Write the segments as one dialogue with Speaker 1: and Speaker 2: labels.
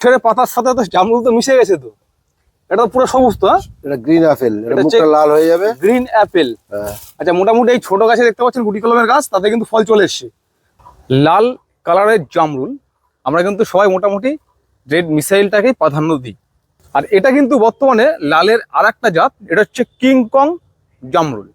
Speaker 1: ছেড়ে পাতার সাথে তো জামরুল তো মিশে গেছে তো, এটা তো পুরো সবুজ তো।
Speaker 2: এটা গ্রিন আপেল, এটা মুখটা লাল হয়ে যাবে।
Speaker 1: Green Apple. আচ্ছা, মোটামুটি এই ছোট গাছে দেখতে পাচ্ছেন গুটি কলমের গাছ, তাতে কিন্তু ফল চলে এসছে। লাল কালারের জামরুল আমরা কিন্তু সবাই মোটামুটি রেড মিসাইলটাকেই প্রাধান্য দিই। আর এটা কিন্তু বর্তমানে লালের আর একটা জাত, এটা হচ্ছে কিংকং জামরুল।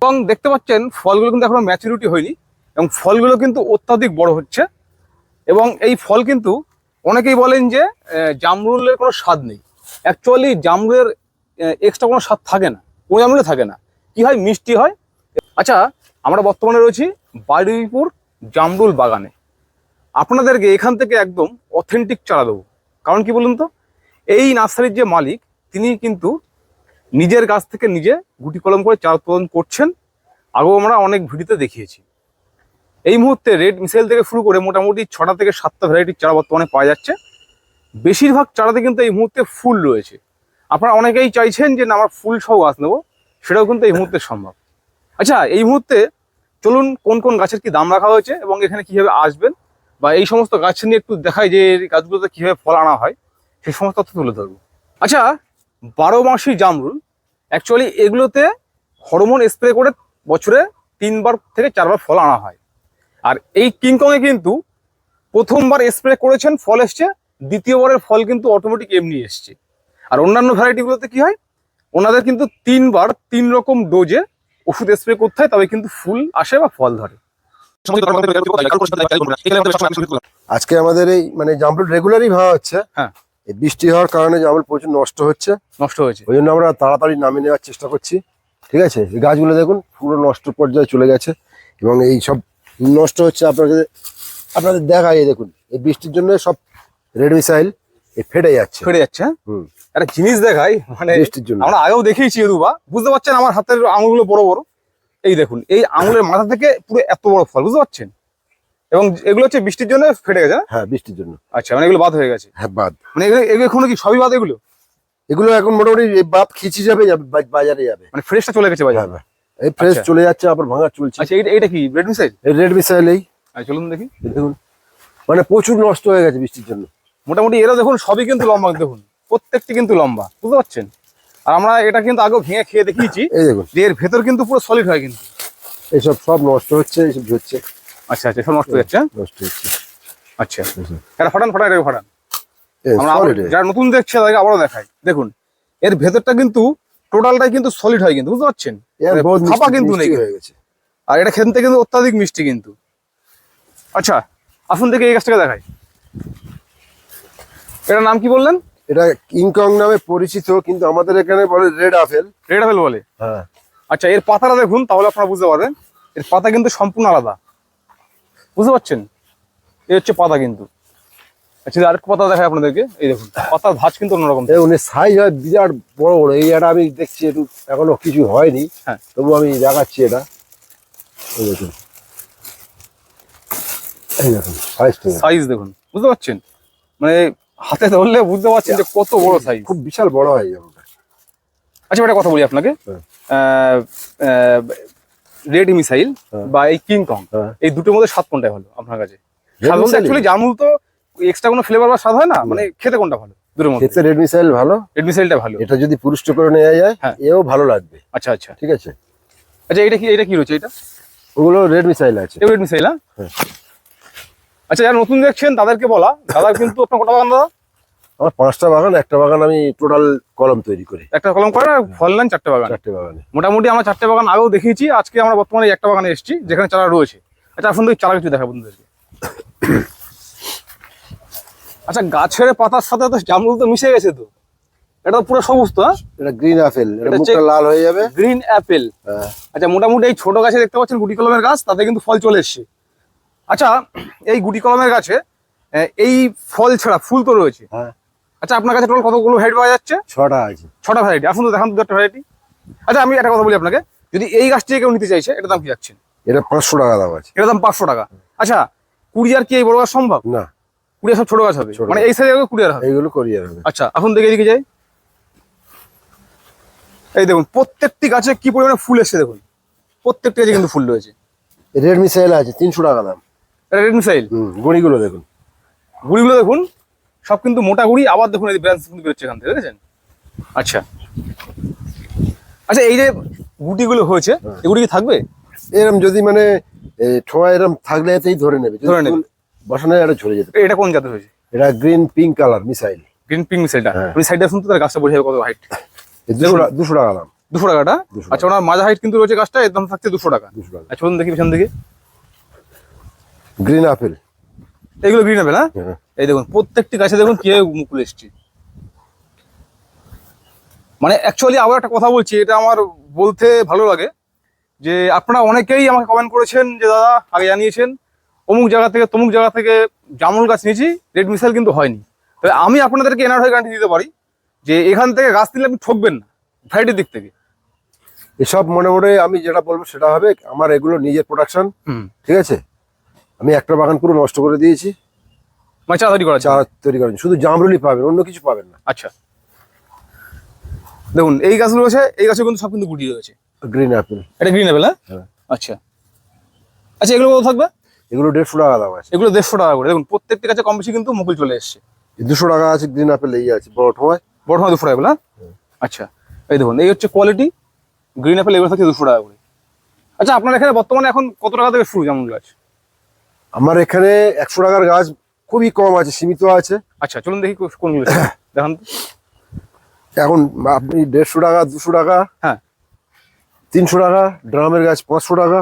Speaker 1: এবং দেখতে পাচ্ছেন ফলগুলো কিন্তু এখনো ম্যাচুরিটি হয়নি এবং ফলগুলো কিন্তু অত্যাধিক বড় হচ্ছে। এবং এই ফল কিন্তু অনেকেই বলেন যে জামরুলের কোনো স্বাদ নেই। অ্যাকচুয়ালি জামরুলের এক্সট্রা কোনো স্বাদ থাকে না, কোনো জামরুলে থাকে না। কি হয়, মিষ্টি হয়। আচ্ছা, আমরা বর্তমানে রয়েছি বারুইপুর জামরুল বাগানে। আপনাদেরকে এখান থেকে একদম অথেন্টিক চারা দেবো। কারণ কি বলুন তো, এই নার্সারির যে মালিক তিনি কিন্তু নিজের গাছ থেকে নিজে গুটি কলম করে চারা উৎপাদন করছেন। আগেও আমরা অনেক ভিডিওতে দেখিয়েছি। এই মুহূর্তে রেড মিসাইল থেকে শুরু করে মোটামুটি 6টা থেকে 7টা ভ্যারাইটির চারা বর্তমানে পাওয়া যাচ্ছে। বেশিরভাগ চারাতে কিন্তু এই মুহূর্তে ফুল রয়েছে। আপনারা অনেকেই চাইছেন যে না, আমার ফুল সহ গাছ নেবো, সেটাও কিন্তু এই মুহূর্তে সম্ভব। আচ্ছা, এই মুহূর্তে চলুন কোন কোন গাছের কি দাম রাখা হয়েছে এবং এখানে কিভাবে আসবেন বা এই সমস্ত গাছ নিয়ে একটু দেখাই যে এই গাছগুলোতে কীভাবে ফল আনা হয়, সেই সমস্ত তথ্য তুলে ধরবো। আচ্ছা, 12 মাসি জামরুল অ্যাকচুয়ালি এগুলোতে হরমোন স্প্রে করে বছরে 3বার থেকে 4বার ফল আনা হয়। আর এই কিংকংয়ে কিন্তু প্রথমবার স্প্রে করেছেন, ফল এসছে, দ্বিতীয়বারের ফল কিন্তু অটোমেটিক এমনি এসছে। আর অন্যান্য ভ্যারাইটিগুলোতে কি হয়, ওনাদের কিন্তু 3বার 3 রকম ডোজে ওষুধ স্প্রে করতে হয়, তবে কিন্তু ফুল আসে বা ফল ধরে।
Speaker 2: আজকে আমাদের এই মানে জামরুল রেগুলারই ভাবা হচ্ছে।
Speaker 1: হ্যাঁ,
Speaker 2: এই বৃষ্টি হওয়ার কারণে জামরুল প্রচুর নষ্ট হচ্ছে। ওই জন্য আমরা তাড়াতাড়ি নামিয়ে নেওয়ার চেষ্টা করছি। ঠিক আছে, এই গাছগুলো দেখুন পুরো নষ্ট পর্যায়ে চলে গেছে এবং এই সব নষ্ট হচ্ছে। আপনাদের দেখাই, দেখুন এই বৃষ্টির জন্য সব রেড মিসাইল ফেটে যাচ্ছে।
Speaker 1: একটা জিনিস দেখাই, মানে
Speaker 2: বৃষ্টির জন্য
Speaker 1: আমরা আগেও দেখিয়েছি দুবা, বুঝতে পারছেন আমার হাতের আঙুলগুলো বড় বড়। এই দেখুন, এই আঙুলের মাথা থেকে পুরো এত বড় ফল, বুঝতে পারছেন? এবং এগুলো হচ্ছে বৃষ্টির জন্য ফেটে গেছে।
Speaker 2: হ্যাঁ, বৃষ্টির জন্য।
Speaker 1: আচ্ছা, মানে এগুলো বাদ হয়ে গেছে।
Speaker 2: হ্যাঁ, বাদ।
Speaker 1: মানে এগুলো কি সবই বাদ? এগুলো
Speaker 2: এখন মোটামুটি বাদ খিচি যাবে, বাজারে যাবে।
Speaker 1: মানে ফ্রেশটা চলে গেছে বাজারে।
Speaker 2: এই ফ্রেশ চলে যাচ্ছে, আবার ভাঙা চলছে।
Speaker 1: আচ্ছা, এটা কি রেড মিসাইল?
Speaker 2: এই রেড মিসাইল। এই
Speaker 1: চলুন দেখি।
Speaker 2: দেখুন, মানে প্রচুর নষ্ট হয়ে গেছে বৃষ্টির জন্য।
Speaker 1: মোটামুটি এরা দেখুন সবই কিন্তু লম্বা, দেখুন প্রত্যেকটি কিন্তু লম্বা, বুঝতে পারছেন? আর আমরা এটা কিন্তু আগেও ভেঙে খেয়ে দেখিয়েছি।
Speaker 2: এই দেখুন,
Speaker 1: যে এর ভেতর কিন্তু পুরো সলিড হয় কিন্তু।
Speaker 2: এইসব সব নষ্ট হচ্ছে, এইসব ঝরছে।
Speaker 1: আচ্ছা, সব নষ্ট হয়ে যাচ্ছে। আচ্ছা, এটা ফাটান এটাকে ফাটান। আমরা যারা নতুন দেখছে তাদেরকে আবারও দেখাই। দেখুন, এর ভেতরটা কিন্তু টোটালটাই কিন্তু সলিড হয় কিন্তু, বুঝতে পারছেন? ফাঁপা কিন্তু নেই হয়ে গেছে। আর এটা খেতে কিন্তু অত্যাধিক মিষ্টি কিন্তু। আচ্ছা, আসুন দেখি এই গাছটাকে দেখাই। এটার নাম কি বললেন?
Speaker 2: এটা কিংকং নামে পরিচিত, কিন্তু আমাদের এখানে বলে রেড আপেল।
Speaker 1: রেড আপেল বলে?
Speaker 2: হ্যাঁ।
Speaker 1: আচ্ছা, এর পাতাটা দেখুন, তাহলে আপনারা বুঝতে পারবেন। এর পাতা কিন্তু সম্পূর্ণ আলাদা, বুঝতে পারছেন? এই হচ্ছে পাতা কিন্তু। আচ্ছা, আরেকটা পাতা দেখায় আপনাদেরকে। এই দেখুন, পাতার ভাঁজ কিন্তু অন্যরকম।
Speaker 2: সাইজ হয় বিরাট বড় বড়। এই এটা আমি দেখছি, একটু এখনো কিছু হয়নি। হ্যাঁ, তবু আমি দেখাচ্ছি এটা। এই দেখুন,
Speaker 1: সাইজ দেখুন, বুঝতে পারছেন? মানে হাতে ধরলে বুঝতে পারছেন যে কত বড় সাইজ,
Speaker 2: খুব বিশাল বড় হয় যাবে।
Speaker 1: আচ্ছা, একটা কথা বলি আপনাকে। রেড মিসাইল বা এই কিংকং, এই দুটোর মধ্যে স্বাদ কোনটা ভালো আপনার কাছে? অ্যাকচুয়ালি জামরুল তো এক্সট্রা কোনো ফ্লেভার বা স্বাদ হয় না, মানে খেতে কোনটা ভালো দুটোর মধ্যে?
Speaker 2: রেড মিসাইল ভালো।
Speaker 1: রেড মিসাইলটা ভালো।
Speaker 2: এটা যদি পুরুষ্ট করে নেওয়া যায়, এও ভালো লাগবে।
Speaker 1: আচ্ছা,
Speaker 2: ঠিক আছে।
Speaker 1: আচ্ছা, এটা কি রয়েছে? এটা
Speaker 2: ওগুলো রেড মিসাইল আছে।
Speaker 1: Red missile. হ্যাঁ। আচ্ছা, যারা নতুন দেখছেন তাদেরকে বলা, দাদা কিন্তু আপনার কটা বাগান দাদা?
Speaker 2: আমার 5টা বাগান। একটা বাগান আমি টোটাল কলম তৈরি করি।
Speaker 1: একটা কলম করে ফল নেন 4টে বাগান? 4টে বাগানে মোটামুটি আমরা 4টে বাগান আগেও দেখিয়েছি। আজকে আমরা বর্তমানে একটা বাগানে এসেছি যেখানে চারা রয়েছে। আচ্ছা, আসুন দেখি চারা কিছু দেখা বন্ধুদেরকে। আচ্ছা, গাছের পাতার সাথে তো জামরুল তো মিশে গেছে তো, এটা তো পুরো সবুজ তো।
Speaker 2: এটা গ্রিন আপেল, এটা মুখটা লাল হয়ে যাবে।
Speaker 1: Green Apple. আচ্ছা, মোটামুটি এই ছোট গাছে দেখতে পাচ্ছেন গুটি কলমের গাছ, তাতে কিন্তু ফল চলে এসছে। আচ্ছা, এই গুটি কলমের গাছে এই ফল ছাড়া ফুল তো রয়েছে। আচ্ছা, আপনার কাছে টোটাল কতগুলো ভ্যারাইটি পাওয়া যাচ্ছে?
Speaker 2: 6টা আছে।
Speaker 1: 6টা ভ্যারাইটি। আসুন তো দেখান তো একটা ভ্যারাইটি। আচ্ছা, আমি একটা কথা বলি আপনাকে, যদি এই গাছটি কেউ নিতে চাইছে, এটা দাম কি যাচ্ছে?
Speaker 2: এটা 500 টাকা দাম আছে।
Speaker 1: এটা দাম 500 টাকা। আচ্ছা, কুরিয়ার কি এই বড় গাছ সম্ভব?
Speaker 2: না,
Speaker 1: কুরিয়ার সব ছোট গাছ হবে, মানে এই সাইজে কুরিয়ার হবে?
Speaker 2: এইগুলো কুরিয়ার হবে।
Speaker 1: আচ্ছা, এখন দেখে এদিকে যাই। এই দেখুন, প্রত্যেকটি গাছে কি পরিমাণে ফুল এসছে দেখুন, প্রত্যেকটি গাছে কিন্তু ফুল রয়েছে।
Speaker 2: রেড মিসাইল আছে 300 টাকা দাম।
Speaker 1: এটা রেড মিসাইল।
Speaker 2: গুঁড়িগুলো দেখুন,
Speaker 1: গুঁড়িগুলো দেখুন, সব কিন্তু মোটা গুড়ি, আবার দেখুন এই ব্রাঞ্চ কিন্তু বেরোচ্ছে এখান থেকে, দেখেছেন? আচ্ছা আচ্ছা, এই যে গুটিগুলো হয়েছে এগুলি কি থাকবে?
Speaker 2: এরম যদি মানে ঠোঁয়া এরম থাকলে এতেই ধরে নেবে, যদি
Speaker 1: ধরে নেবে।
Speaker 2: ফুল বসানো এটা ঝরে যেতে।
Speaker 1: এটা কোন জাতের হয়েছে?
Speaker 2: এটা green pink colour missile.
Speaker 1: Green pink মিসাইলটা,
Speaker 2: হ্যাঁ।
Speaker 1: ওই সাইডটা শুনতে তার গাছটা বোঝা যাবে কত হাইট।
Speaker 2: 200 টাকা দাম।
Speaker 1: 200 টাকাটা?
Speaker 2: 200 টাকা।
Speaker 1: আচ্ছা, ওনার মাজা হাইট কিন্তু রয়েছে গাছটা, এর দাম থাকছে 200 টাকা।
Speaker 2: 200 টাকা।
Speaker 1: আচ্ছা, চলুন দেখি পেছন দিকে।
Speaker 2: Green apple.
Speaker 1: এইগুলো গ্রিন আপেল? হ্যাঁ,
Speaker 2: হ্যাঁ।
Speaker 1: এই দেখুন প্রত্যেকটি গাছে দেখুন কিভাবে মুকুল এসছে। মানে অ্যাকচুয়ালি আবার একটা কথা বলছি, এটা আমার বলতে ভালো লাগে যে আপনারা অনেকেই আমাকে কমেন্ট করেছেন যে দাদা আগে জানিয়েছেন অমুক জায়গা থেকে তমুক জায়গা থেকে জামরুল গাছ নিয়েছি, রেড মিসাইল কিন্তু হয়নি। তবে আমি আপনাদেরকে এনার হয়ে গ্যারান্টি দিতে পারি যে এখান থেকে গাছ নিলে আপনি ঠকবেন না ভ্যারাইটির দিক থেকে।
Speaker 2: এসব মোটামুটি আমি যেটা বলবো সেটা হবে, আমার এগুলো নিজের প্রোডাকশন।
Speaker 1: হুম,
Speaker 2: ঠিক আছে, আমি একটা বাগান পুরো নষ্ট করে দিয়েছি
Speaker 1: মানে চারা তৈরি করা যায়।
Speaker 2: চারা তৈরি করেন, শুধু জামরুলই পাবেন, অন্য কিছু পাবেন না।
Speaker 1: আচ্ছা দেখুন এই গাছগুলো রয়েছে, এই গাছে কিন্তু সব কিন্তু গুটি রয়েছে।
Speaker 2: Green apple.
Speaker 1: এটা গ্রিন আপেল?
Speaker 2: হ্যাঁ।
Speaker 1: আচ্ছা আচ্ছা, এগুলো কত থাকবে?
Speaker 2: এগুলো 150 টাকা দাম আছে।
Speaker 1: এগুলো 150 টাকা করে। দেখুন প্রত্যেকটি গাছে কম বেশি কিন্তু মুকুল চলে এসছে।
Speaker 2: 200 টাকা আছে গ্রিন আপেল, এই আছে বড় ঠোঁয়ায়।
Speaker 1: বড় হয় 200 টাকা এগুলো? আচ্ছা এই দেখুন এই হচ্ছে কোয়ালিটি গ্রিন আপেল, এগুলো থাকছে 200 টাকা করে। আচ্ছা আপনার এখানে বর্তমানে এখন কত টাকা থেকে শুরু জামরুল গাছ?
Speaker 2: আমার এখানে 100 টাকার গাছ খুবই কম আছে, সীমিত আছে।
Speaker 1: আচ্ছা চলুন দেখি কোনগুলো দেখান তো।
Speaker 2: এখন আপনি 150 টাকা, 200 টাকা,
Speaker 1: হ্যাঁ
Speaker 2: 300 টাকা, ড্রামের গাছ 500 টাকা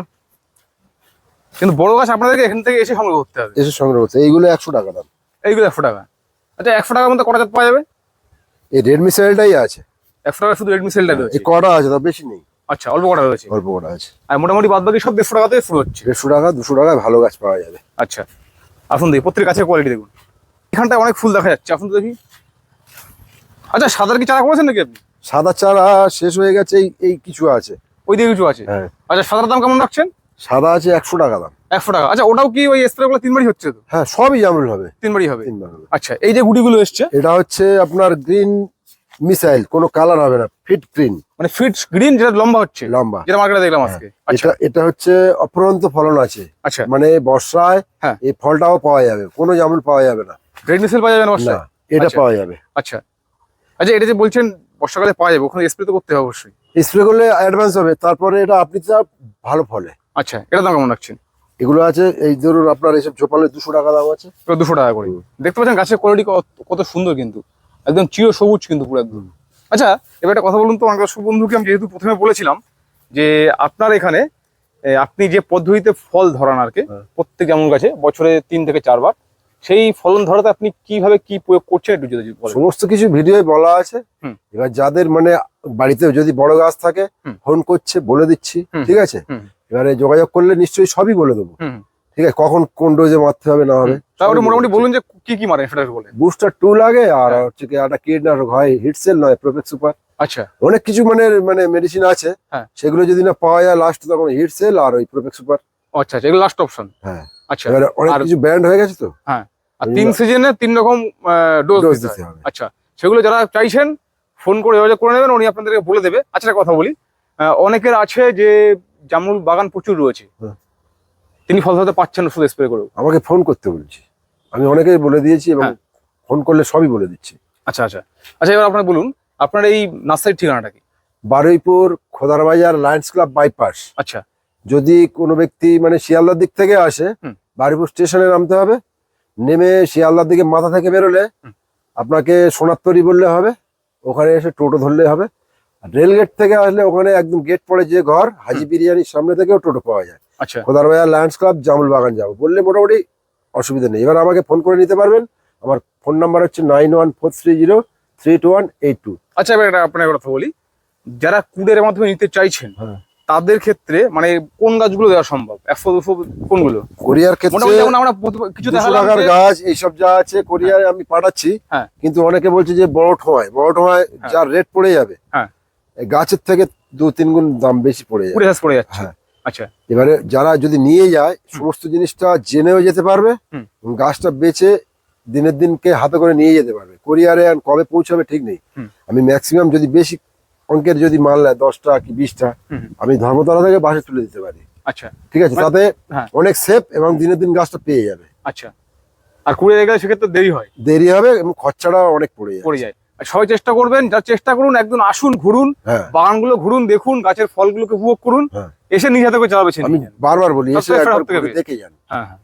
Speaker 1: কিন্তু বড় গাছ আপনাদেরকে এখান থেকে এসে সংগ্রহ করতে হবে।
Speaker 2: এসে সংগ্রহ করতে। এইগুলো 100 টাকা দাম।
Speaker 1: এইগুলো 100 টাকা। আচ্ছা 100 টাকার মধ্যে কটা জাত পাওয়া যাবে?
Speaker 2: এই রেড মিসাইলটাই আছে।
Speaker 1: 100 টাকা শুধু রেড মিসাইলটা
Speaker 2: এই
Speaker 1: রয়েছে?
Speaker 2: কটা আছে, তা বেশি নেই,
Speaker 1: আচ্ছা অল্প কটা রয়েছে।
Speaker 2: অল্প কটা আছে।
Speaker 1: আর মোটামুটি বাদ বাকি সব 150 টাকা থেকে শুরু হচ্ছে।
Speaker 2: 150 টাকা, 200 টাকায় ভালো গাছ পাওয়া যাবে।
Speaker 1: আচ্ছা আসুন দেখি প্রত্যেক গাছের কোয়ালিটি দেখুন। এখানটায় অনেক ফুল দেখা যাচ্ছে, আসুন তো দেখি। আচ্ছা সাদার কি চারা করেছেন নাকি আপনি?
Speaker 2: সাদা চারা শেষ হয়ে গেছে, এই কিছু আছে।
Speaker 1: ওই দিকে কিছু আছে?
Speaker 2: হ্যাঁ।
Speaker 1: আচ্ছা সাদার দাম কেমন রাখছেন?
Speaker 2: সাদা আছে 100 টাকা দাম।
Speaker 1: 100 টাকা। আচ্ছা ওটাও কি ওই স্প্রে গুলো 3 বারই হচ্ছে তো?
Speaker 2: হ্যাঁ, সবই জামরুল হবে।
Speaker 1: 3 বারই হবে?
Speaker 2: 3 বার হবে।
Speaker 1: আচ্ছা এই যে গুটিগুলো এসছে
Speaker 2: এটা হচ্ছে আপনার গ্রিন মিসাইল, কোনো কালার হবে না, ফিট গ্রিন,
Speaker 1: মানে ফিট গ্রিন, যেটা লম্বা হচ্ছে,
Speaker 2: লম্বা।
Speaker 1: যেটা মার্কেটে দেখলাম আজকে। আচ্ছা
Speaker 2: এটা হচ্ছে অপরন্ত ফলন আছে।
Speaker 1: আচ্ছা
Speaker 2: মানে বর্ষায়
Speaker 1: হ্যাঁ।
Speaker 2: এই ফলটাও পাওয়া যাবে, কোনো জামরুল পাওয়া যাবে না।
Speaker 1: রেড মিসাইল পাওয়া যাবে না
Speaker 2: না,
Speaker 1: বর্ষায়?
Speaker 2: এটা
Speaker 1: আচ্ছা।
Speaker 2: পাওয়া যাবে।
Speaker 1: আচ্ছা আচ্ছা, এটা যে বলছেন বর্ষাকালে পাওয়া যাবে, ওখানে স্প্রে তো করতে হবে অবশ্যই।
Speaker 2: স্প্রে করলে অ্যাডভান্স হবে, তারপরে এটা আপনি যা ভালো ফলে।
Speaker 1: আচ্ছা এটার দাম কেমন রাখছেন?
Speaker 2: এগুলো আছে এই ধরুন আপনার এইসব ঝোপালে 200 টাকা দাম আছে।
Speaker 1: 200 টাকা করে। দেখতে পাচ্ছেন গাছের কোয়ালিটি কত সুন্দর, কিন্তু একদম চির সবুজ কিন্তু পুরো একদম। আচ্ছা এবার একটা কথা বলুন তো, আমার দর্শক বন্ধুকে আমি যেহেতু প্রথমে বলেছিলাম যে আপনার এখানে আপনি যে পদ্ধতিতে ফল ধরান আর কি,
Speaker 2: হ্যাঁ।
Speaker 1: প্রত্যেক জামরুল গাছে বছরে 3 থেকে 4 বার, সেই ফলন ধরাতে আপনি কিভাবে কি প্রয়োগ করছেন একটু যদি বলেন।
Speaker 2: সমস্ত কিছু ভিডিওয় বলা আছে।
Speaker 1: হুম।
Speaker 2: এবার যাদের মানে বাড়িতে যদি বড় গাছ থাকে
Speaker 1: হুম।
Speaker 2: ফোন করছে, বলে দিচ্ছি।
Speaker 1: হুম।
Speaker 2: ঠিক আছে,
Speaker 1: হুম।
Speaker 2: এবারে যোগাযোগ করলে নিশ্চয়ই সবই বলে দেবো।
Speaker 1: হুম।
Speaker 2: ঠিক আছে, কখন কোন ডোজে মারতে হবে না হবে
Speaker 1: তাহলে মোটামুটি বলুন যে কি কি মারেন সেটা একটু বলেন।
Speaker 2: বুস্টার 2 লাগে, আর
Speaker 1: হ্যাঁ।
Speaker 2: হচ্ছে কি একটা কীটনাশক হয়, হিটসেল নয় প্রোপেক্স সুপার।
Speaker 1: আচ্ছা
Speaker 2: অনেক কিছু মানে মানে মেডিসিন আছে।
Speaker 1: হ্যাঁ।
Speaker 2: সেগুলো যদি না পাওয়া যায় লাস্ট, তখন হিটসেল আর ওই প্রোপেক্স সুপার।
Speaker 1: আচ্ছা আচ্ছা, এগুলো লাস্ট অপশন।
Speaker 2: হ্যাঁ।
Speaker 1: আচ্ছা
Speaker 2: এবারে অনেক
Speaker 1: আর-
Speaker 2: কিছু ব্যান্ড হয়ে গেছে তো।
Speaker 1: হ্যাঁ, আর 3 সিজনে 3 রকম ডোজ
Speaker 2: ডোজ
Speaker 1: দিতে
Speaker 2: দিতে
Speaker 1: হবে।
Speaker 2: হবে।
Speaker 1: আচ্ছা সেগুলো যারা চাইছেন ফোন করে যোগাযোগ করে নেবেন, উনি আপনাদেরকে বলে দেবে। আচ্ছা একটা কথা বলি, অনেকের আছে যে জামরুল বাগান প্রচুর রয়েছে,
Speaker 2: হ্যাঁ।
Speaker 1: তিনি ফল ধরতে পারছেন না শুধু স্প্রে করেও।
Speaker 2: আমাকে ফোন করতে বলছি, আমি অনেকেই বলে দিয়েছি এবং
Speaker 1: হ্যাঁ।
Speaker 2: ফোন করলে সবই বলে দিচ্ছি।
Speaker 1: আচ্ছা আচ্ছা আচ্ছা, এবার আপনার বলুন আপনার এই নার্সারির ঠিকানাটা কি?
Speaker 2: Baruipur Khodarbazar Lions Club bypass.
Speaker 1: আচ্ছা
Speaker 2: যদি কোনো ব্যক্তি মানে শিয়ালদার দিক থেকে আসে,
Speaker 1: হুম।
Speaker 2: বারুইপুর স্টেশনে নামতে হবে, নেমে শিয়ালদার দিকে মাথা থেকে বেরোলে
Speaker 1: হুম।
Speaker 2: আপনাকে সোনারতরি বললে হবে, ওখানে এসে টোটো ধরলে হবে। আর রেলগেট থেকে আসলে ওখানে একদম গেট পড়ে যে ঘর, হাজি বিরিয়ানির সামনে থেকেও টোটো পাওয়া যায়।
Speaker 1: আচ্ছা
Speaker 2: খোদারবাজার লায়ন্স ক্লাব জামুল বাগান যাবো বললে মোটামুটি অসুবিধা নেই। এবার আমাকে ফোন করে নিতে পারবেন, আমার ফোন নাম্বার হচ্ছে 9143032182।
Speaker 1: আচ্ছা, এবার একটা আপনার কথা বলি, যারা কুডের মাধ্যমে নিতে চাইছেন
Speaker 2: হ্যাঁ।
Speaker 1: তাদের ক্ষেত্রে মানে কোন গাছগুলো দেওয়া সম্ভব? 100-200 কোনগুলো?
Speaker 2: কোরিয়ার ক্ষেত্রে
Speaker 1: মোটামুটি যেমন আমরা কিছু
Speaker 2: 200
Speaker 1: দেখালাম
Speaker 2: টাকার
Speaker 1: যে-
Speaker 2: গাছ এইসব যা আছে কোরিয়ারে আমি পাঠাচ্ছি।
Speaker 1: হ্যাঁ।
Speaker 2: কিন্তু অনেকে বলছে যে বড় ঠোঁয়ায়
Speaker 1: হ্যাঁ।
Speaker 2: যার রেট পড়ে যাবে,
Speaker 1: হ্যাঁ।
Speaker 2: এই গাছের থেকে 2-3 গুণ দাম বেশি পড়ে যাবে।
Speaker 1: পুরো শেষ পড়ে যাচ্ছে।
Speaker 2: হ্যাঁ।
Speaker 1: আচ্ছা
Speaker 2: এবারে যারা যদি নিয়ে যায় সমস্ত জিনিসটা জেনেও যেতে পারবে,
Speaker 1: হুম।
Speaker 2: এবং গাছটা বেচে দিনের দিনকে হাতে করে নিয়ে যেতে পারবে। কোরিয়ারে আর কবে পৌঁছাবে ঠিক নেই।
Speaker 1: হুম।
Speaker 2: আমি ম্যাক্সিমাম যদি বেশি অঙ্কের যদি মাল নেয় 10টা কি 20টা,
Speaker 1: হুম।
Speaker 2: আমি ধর্মতলা থেকে বাসে তুলে দিতে পারি।
Speaker 1: আচ্ছা
Speaker 2: ঠিক আছে,
Speaker 1: মানে-
Speaker 2: তাতে
Speaker 1: হ্যাঁ।
Speaker 2: অনেক সেফ এবং দিনের দিন গাছটা পেয়ে যাবে।
Speaker 1: আচ্ছা আর কুড়িয়ে গেলে সেক্ষেত্রে দেরি হয়,
Speaker 2: দেরি হবে এবং খরচাটা অনেক পড়ে যায়।
Speaker 1: আর সবাই চেষ্টা করবেন, যা চেষ্টা করুন একদম আসুন, ঘুরুন,
Speaker 2: হ্যাঁ
Speaker 1: বাগানগুলো ঘুরুন, দেখুন গাছের ফলগুলোকে উপভোগ করুন,
Speaker 2: হ্যাঁ।
Speaker 1: এসে নিজে হাতে করে চালাবে।
Speaker 2: আমি বারবার বলি এসে
Speaker 1: সবথেকে
Speaker 2: একবার
Speaker 1: সবথেকে
Speaker 2: ঘুরে
Speaker 1: বেশ।
Speaker 2: দেখে যান।
Speaker 1: হ্যাঁ হ্যাঁ।